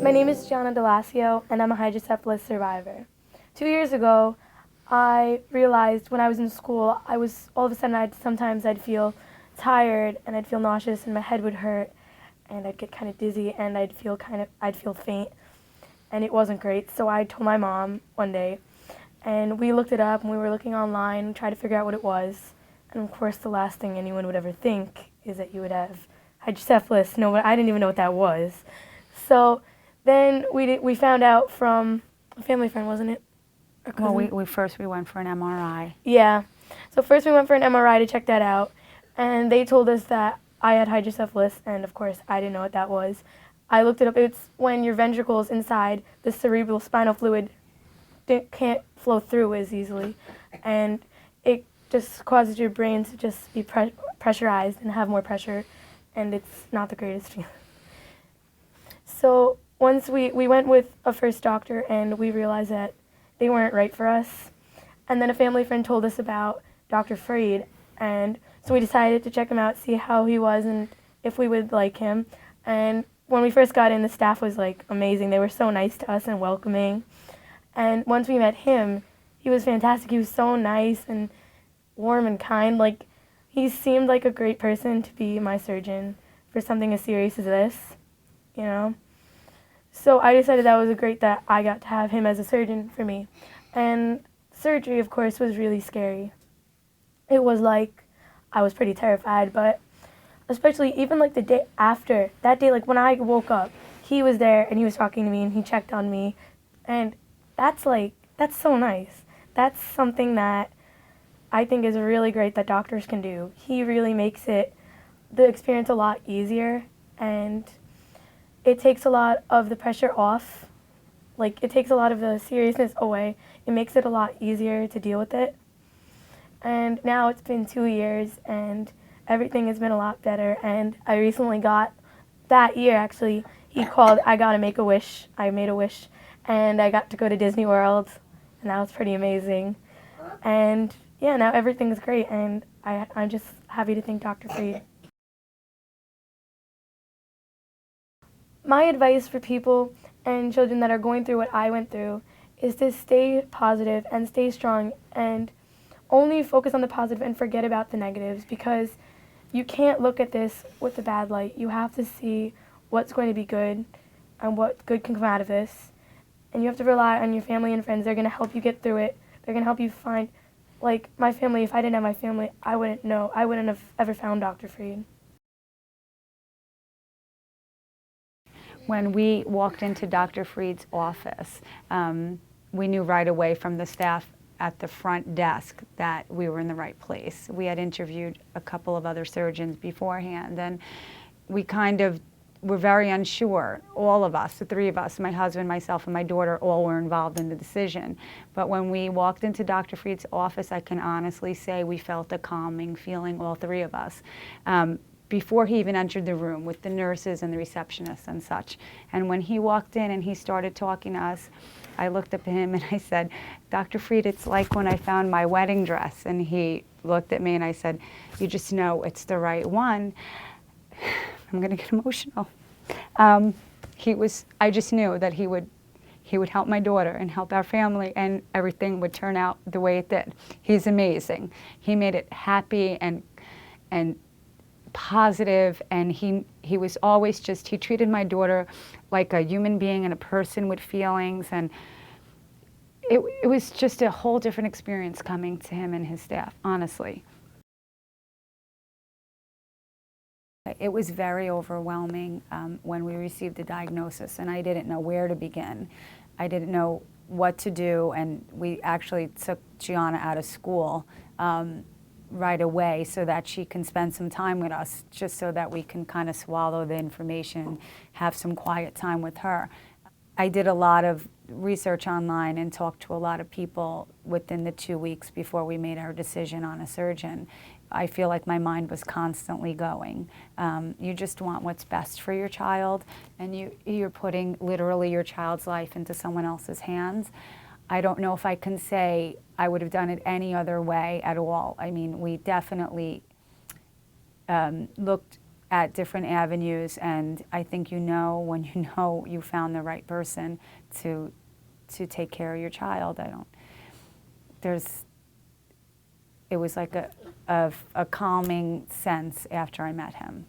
My name is Giana DiLascio, and I'm a hydrocephalus survivor. 2 years ago, I realized when I was in school, all of a sudden sometimes I'd feel tired and I'd feel nauseous and my head would hurt and I'd get kind of dizzy and I'd feel faint, and it wasn't great. So I told my mom one day, and we looked it up and we were looking online and tried to figure out what it was. And of course, the last thing anyone would ever think is that you would have hydrocephalus. No, I didn't even know what that was. So then we found out from a family friend, wasn't it? Well, we went for an MRI. Yeah. So first we went for an MRI to check that out, and they told us that I had hydrocephalus, and of course I didn't know what that was. I looked it up. It's when your ventricles inside the cerebral spinal fluid can't flow through as easily, and it just causes your brain to just be pressurized and have more pressure, and it's not the greatest feeling. So once we went with a first doctor, and we realized that they weren't right for us. And then a family friend told us about Dr. Freed, and so we decided to check him out, see how he was, and if we would like him. And when we first got in, the staff was like amazing. They were so nice to us and welcoming. And once we met him, he was fantastic. He was so nice and warm and kind. Like, he seemed like a great person to be my surgeon for something as serious as this, you know. So I decided that was great that I got to have him as a surgeon for me. And surgery, of course, was really scary. It was like, I was pretty terrified, but especially even like the day after, that day, like when I woke up, he was there and he was talking to me and he checked on me. And that's so nice. That's something that I think is really great that doctors can do. He really makes the experience a lot easier, and it takes a lot of the pressure off. Like, it takes a lot of the seriousness away. It makes it a lot easier to deal with it. And now it's been 2 years, and everything has been a lot better. And I recently that year actually, he called, I got to make a wish. I made a wish, and I got to go to Disney World, and that was pretty amazing. And yeah, now everything's great, and I'm just happy to thank Dr. Freed. My advice for people and children that are going through what I went through is to stay positive and stay strong and only focus on the positive and forget about the negatives, because you can't look at this with a bad light. You have to see what's going to be good and what good can come out of this. And you have to rely on your family and friends. They're going to help you get through it. They're going to help you find, like my family, if I didn't have my family, I wouldn't have ever found Dr. Freed. When we walked into Dr. Freed's office, we knew right away from the staff at the front desk that we were in the right place. We had interviewed a couple of other surgeons beforehand, and we kind of were very unsure. All of us, the three of us, my husband, myself, and my daughter, all were involved in the decision. But when we walked into Dr. Freed's office, I can honestly say we felt a calming feeling, all three of us. Before he even entered the room with the nurses and the receptionists and such. And when he walked in and he started talking to us, I looked up at him and I said, Dr. Freed, it's like when I found my wedding dress. And he looked at me and I said, you just know it's the right one. I'm going to get emotional. I just knew that he would help my daughter and help our family, and everything would turn out the way it did. He's amazing. He made it happy and positive, and he was always he treated my daughter like a human being and a person with feelings, and it was just a whole different experience coming to him and his staff, honestly. It was very overwhelming when we received the diagnosis, and I didn't know where to begin. I didn't know what to do, and we actually took Giana out of school right away so that she can spend some time with us, just so that we can kind of swallow the information, have some quiet time with her. I did a lot of research online and talked to a lot of people within the 2 weeks before we made our decision on a surgeon. I feel like my mind was constantly going. You just want what's best for your child, and you're putting literally your child's life into someone else's hands. I don't know if I can say I would have done it any other way at all. I mean, we definitely looked at different avenues, and I think you know when you know you found the right person to take care of your child. It was like a calming sense after I met him.